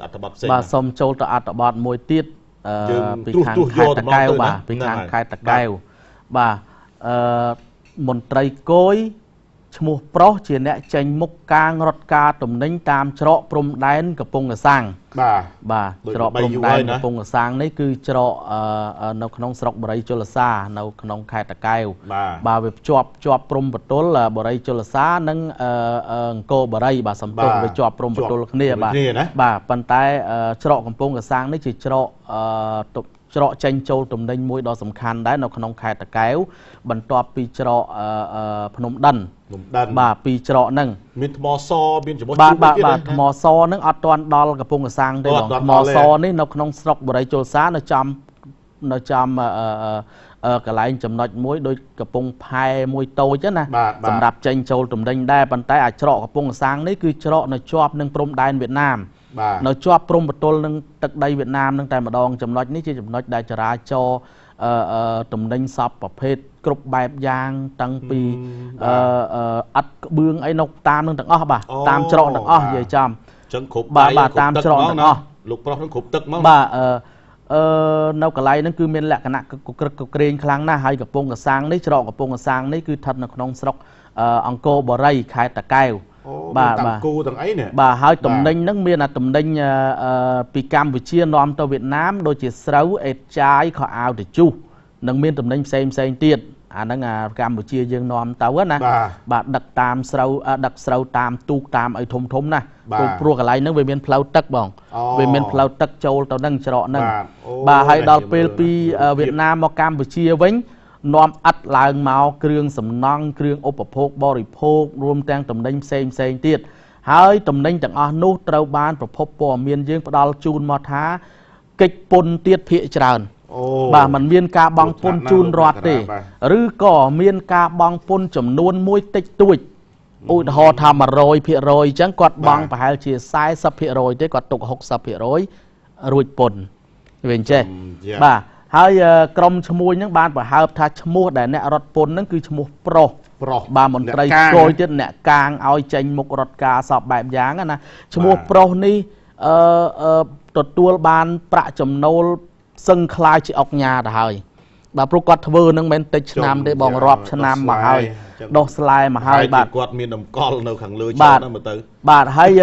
អត្តបទផ្សេង បាទសូមចូលទៅអត្តបទមួយទៀតពីខាងខេត្តតាកែវបាទពីខាងខេត្តតាកែវបាទមន្ត្រីគយឈ្មោះប្រុសជាអ្នកចេញមុខការរត់ការទំនិញតាមច្រកព្រំដែនកំពង់កសាំងបាទច្រកព្រំដែនកំពង់កសាំងនេះគឺច្រកនៅក្នុងស្រុកបរិយជលសានៅក្នុងខេត្តតាកែវបាទវាភ្ជាប់ព្រំបន្ទល់បរិយជលសានិងអង្គរបរិយបាទសំទុះវាជាប់ព្រំបន្ទល់គ្នាបាទប៉ុន្តែច្រកកំពង់កសាំងនេះជាច្រកច្រកចេញចូលទំនិញមួយដ៏សំខាន់ដែរនៅក្នុងខេត្តតាកែវបន្ទាប់ពីច្រកភ្នំដិនបាទពីច្រកហ្នឹងមានថ្មសមានចំពោះបាទថ្មសហ្នឹងអត់ទាន់ដល់កំពង់កសាំងទេបងថ្មសនេះនៅក្នុងស្រុកបរិយជលសានៅចំកន្លែងចំណុចមួយដូចកំពង់ផែមួយតូចណាសម្រាប់ចេញចូលទំនិញដែរប៉ុន្តែអាចច្រកកំពង់កសាំងនេះគឺច្រកនៅជាប់នឹងព្រំដែនវៀតណាមនៅជាប់ព្រំបន្ទល់នឹងទឹកដីវៀតណាមនឹងតែម្ដងចំណុចនេះជាចំណុចដែលចរាចរណ៍ទំនិញសពប្រភេទគ្រប់បែបយ៉ាងតាំងពីអត់ក្បឿងអីនៅតាមនឹងទាំងអស់បាទតាមច្រកទាំងអស់និយាយចំចឹងគ្រប់បាទតាមច្រកទាំងអស់លោកប្រុសនឹងគ្រប់ទឹកហ្មងបាទនៅកន្លែងហ្នឹងគឺមានលក្ខណៈក្រឹកក្រែងខ្លាំងណាស់ហើយកំពង់កសាំងនេះច្រកកំពង់កសាំងនេះគឺស្ថិតនៅក្នុងស្រុកអង្គរបរិយខេត្តតាកែវបាទគូទាំងអីនេះបាទហើយទំនិញហ្នឹងមានទំនិញពីកម្ពុជានាំទៅវៀតណាមដូចជាស្រូវអេតចាយខោអាវទៅជុះនិងមានទំនិញផ្សេងទៀតអាហ្នឹងកម្ពុជាយើងនាំទៅណាបាទដឹកតាមស្រូវដឹកស្រូវតាមទូកតាមអីធំណាព្រោះកន្លែងហ្នឹងវាមានផ្លូវទឹកបងវាមានផ្លូវទឹកចូលទៅនឹងច្រកហ្នឹងបាទហើយដល់ពេលពីវៀតណាមមកកម្ពុជាវិញនាំឥតឡើងមកគ្រឿងសំណង់គ្រឿងឧបភោគបរិភោគរួមទាំងទំនិញផ្សេងទៀតហើយទំនិញទាំងអស់នោះត្រូវបានប្រភពព័ត៌មានយើងផ្ដល់ជូនមកថាកិច្ចពន្ធទៀតភាគច្រើនបាទมันមានការបង់ពន្ធជូនរដ្ឋទេឬក៏មានការបង់ពន្ធចំនួនមួយតិចតួចឧទាហរណ៍ថា100%អញ្ចឹងគាត់បង់ប្រហែលជា 40% ទេគាត់ទុក 60% រួចពន្ធវាអញ្ចេះបាទហើយក្រុមឈ្មួញហ្នឹងបានប្រហើបថាឈ្មោះដែលអ្នករត់ពន្ធហ្នឹងគឺឈ្មោះប្រុសបាទមន្ត្រីគយទៀតអ្នកកាងឲ្យចេញមុខរត់ការសពបែបយ៉ាងណាឈ្មោះប្រុសនេះទទួលបានប្រាក់ចំណូលសឹងខ្លាយជាអុកញ៉ាទៅហើយបាទព្រោះគាត់ធ្វើនឹងមិនតិចឆ្នាំទេបងរាប់ឆ្នាំមកហើយដោះស្លែមកហើយបាទគាត់មានតម្កល់នៅខាងលើចូលហ្នឹងមើលទៅបាទហើយ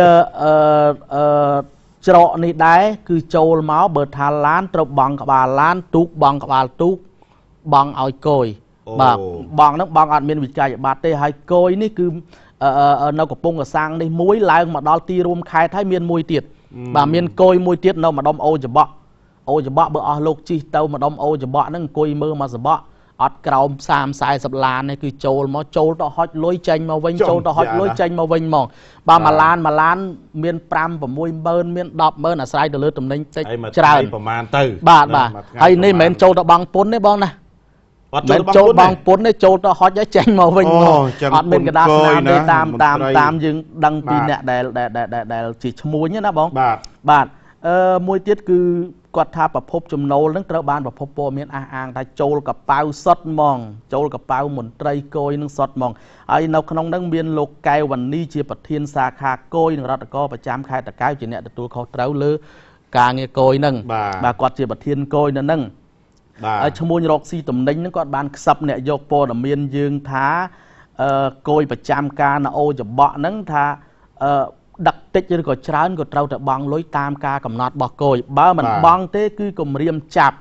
ច្រកនេះដែរគឺចូលមកបើថាឡានត្រូវបង់ក្បាលឡានទូកបង់ក្បាលទូកបង់ឲ្យគយបាទបង់ហ្នឹងបង់អត់មានវិក័យប័ត្រទេហើយគយនេះគឺនៅកំពង់កសាំងនេះមួយឡើងមកដល់ទីរួមខេត្តហើយមានមួយទៀតបាទមានគយមួយទៀតនៅម្ដុំអូចបក់បើអស់លោកជីកទៅម្ដុំអូចបក់ហ្នឹងអង្គុយមើលមកសបក់អត់ក្រោម30-40ឡាននេះគឺចូលទៅហុចលុយចេញមកវិញចូលទៅហុចលុយចេញមកវិញហ្មងបាទមួយឡានមាន 5-6 ម៉ឺនមាន 10 ម៉ឺនអាស្រ័យទៅលើតំណែងតិចច្រើនប្រហែលទៅបាទហើយនេះមិនមែនចូលទៅបង់ពន្ធទេបងណាអត់ចូលបង់ពន្ធទេចូលទៅហុចឲ្យចេញមកវិញអត់មានកដាស្នាមទេតាមយើងដឹងពីអ្នកដែលជាឈ្មួញណាបងបាទមួយទៀតគឺគាត់ថាប្រភពចំណូលនឹងត្រូវបានប្រភពព័ត៌មានអះអាងថាចូលកប៉ៅសុតហ្មងចូលកប៉ៅមន្ត្រីគយនឹងសុតហ្មងហើយនៅក្នុងហ្នឹងមានលោកកែវវណ្ណីជាប្រធានសាខាគយនិងរដ្ឋកោប្រចាំខេត្តតាកែវជាអ្នកទទួលខុសត្រូវលើការងារគយហ្នឹងបាទគាត់ជាប្រធានគយនៅហ្នឹងហើយឈ្មោះរកស៊ីតំណែងហ្នឹងគាត់បានខ្សឹបអ្នកយកព័ត៌មានយើងថាគយប្រចាំការនៅអូចបក់ហ្នឹងថាដឹកតិចឬក៏ច្រើនក៏ត្រូវតែបង់លុយតាមការកំណត់របស់គយបើមិនបង់ទេគឺគម្រាមចាប់